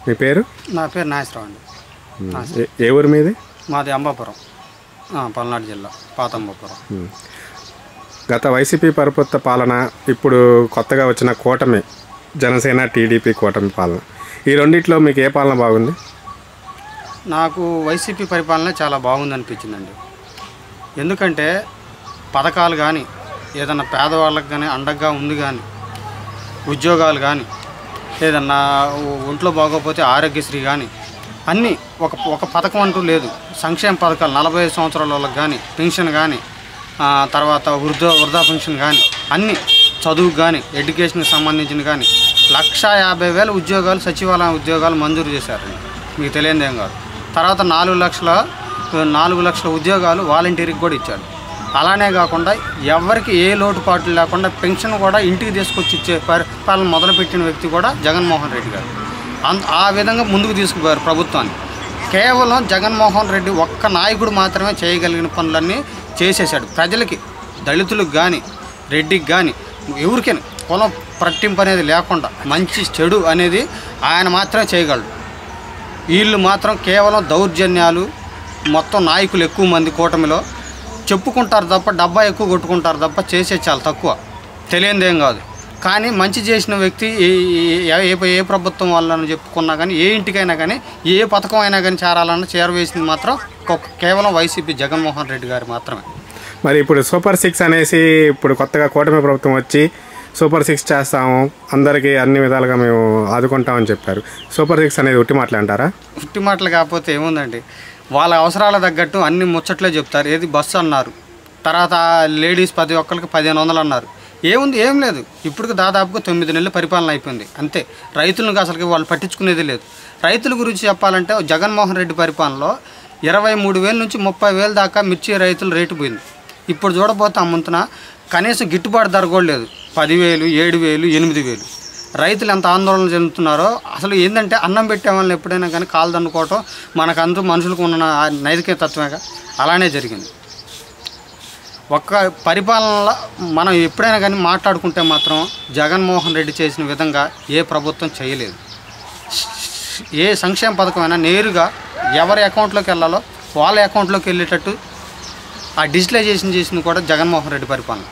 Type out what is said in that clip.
మీ పేరు? నా పేరు నాగేశ్వరరావు అండి. ఏ ఊరు మీది? మాది అంబాపురం, పల్నాడు జిల్లా, పాత అంబాపురం. గత వైసీపీ ప్రభుత్వ పాలన, ఇప్పుడు కొత్తగా వచ్చిన కూటమి, జనసేన టీడీపీ కూటమి పాలన, ఈ రెండిట్లో మీకు ఏ పాలన బాగుంది? నాకు వైసీపీ పరిపాలన చాలా బాగుంది అనిపించిందండి. ఎందుకంటే పథకాలు కానీ, ఏదన్నా పేదవాళ్ళకి కానీ అండగా ఉంది కానీ, ఉద్యోగాలు కానీ, ఏదన్నా ఒంట్లో బాగోకపోతే ఆరోగ్యశ్రీ కానీ, అన్నీ ఒక పథకం అంటూ లేదు. సంక్షేమ పథకాలు 45 సంవత్సరాల వాళ్ళకి కానీ పెన్షన్ కానీ, తర్వాత వృద్ధా పెన్షన్ కానీ, అన్నీ చదువుకు కానీ, ఎడ్యుకేషన్కి సంబంధించిన కానీ 1,50,000 ఉద్యోగాలు, సచివాలయ ఉద్యోగాలు మంజూరు చేశారండి. మీకు తెలియదేం కాదు. తర్వాత 4 లక్షల ఉద్యోగాలు వాలంటీర్కి కూడా ఇచ్చాడు. అలానే కాకుండా ఎవరికి ఏ లోటుపాట్లు లేకుండా పెన్షన్ కూడా ఇంటికి తీసుకొచ్చి ఇచ్చే పరిపాలన మొదలుపెట్టిన వ్యక్తి కూడా జగన్మోహన్ రెడ్డి గారు. ఆ విధంగా ముందుకు తీసుకుపోయారు ప్రభుత్వాన్ని. కేవలం జగన్మోహన్ రెడ్డి ఒక్క నాయకుడు మాత్రమే చేయగలిగిన పనులన్నీ చేసేసాడు. ప్రజలకి, దళితులకు కానీ, రెడ్డికి కానీ, ఎవరికైనా కులం పట్టింపు అనేది లేకుండా మంచి చెడు అనేది ఆయన మాత్రమే చేయగలడు. వీళ్ళు మాత్రం కేవలం దౌర్జన్యాలు, మొత్తం నాయకులు ఎక్కువ మంది కూటమిలో చెప్పుకుంటారు తప్ప, డబ్బా ఎక్కువ కొట్టుకుంటారు తప్ప చేసే చాలా తక్కువ, తెలియదేం కాదు. కానీ మంచి చేసిన వ్యక్తి ఏ ప్రభుత్వం వాళ్ళని చెప్పుకున్నా కానీ, ఏ ఇంటికైనా కానీ, ఏ పథకం అయినా కానీ చేరవేసింది మాత్రం కేవలం వైసీపీ జగన్మోహన్ రెడ్డి గారు మాత్రమే. మరి ఇప్పుడు సూపర్ 6 అనేసి ఇప్పుడు కొత్తగా కూటమి ప్రభుత్వం వచ్చి సూపర్ 6 చేస్తాము, అందరికీ అన్ని విధాలుగా మేము ఆదుకుంటామని చెప్పారు. సూపర్ 6 అనేది ఉట్టి మాటలు అంటారా? ఉట్టి మాటలు కాకపోతే ఏముందండి, వాళ్ళ అవసరాల తగ్గట్టు అన్ని ముచ్చట్లే చెప్తారు. ఏది బస్సు అన్నారు, తర్వాత లేడీస్ ప్రతి ఒక్కరికి 1500 అన్నారు. ఏముంది? ఏం లేదు. ఇప్పుడు దాదాపుగా 9 నెలల పరిపాలన అయిపోయింది అంతే. రైతులకు అసలుకి వాళ్ళు పట్టించుకునేది లేదు. రైతుల గురించి చెప్పాలంటే జగన్మోహన్ రెడ్డి పరిపాలనలో 23,000 నుంచి 30,000 దాకా మిర్చి రైతుల రేటు పోయింది. ఇప్పుడు చూడబోతే అమ్ముతున్న కనీసం గిట్టుబాటు ధర కూడా లేదు. 10,000, 7,000, 8,000. రైతులు ఎంత ఆందోళన చెందుతున్నారో. అసలు ఏంటంటే అన్నం పెట్టే వాళ్ళని ఎప్పుడైనా కానీ కాలు దండుకోవటం మనకందరూ మనుషులకు ఉన్న నైతిక తత్వమేగా, అలానే జరిగింది. ఒక్క పరిపాలనలో మనం ఎప్పుడైనా కానీ మాట్లాడుకుంటే మాత్రం జగన్మోహన్ రెడ్డి చేసిన విధంగా ఏ ప్రభుత్వం చేయలేదు. ఏ సంక్షేమ పథకమైనా నేరుగా ఎవరి అకౌంట్లోకి వెళ్ళాలో వాళ్ళ అకౌంట్లోకి వెళ్ళేటట్టు ఆ డిజిటలైజేషన్ చేసింది కూడా జగన్మోహన్ రెడ్డి పరిపాలన.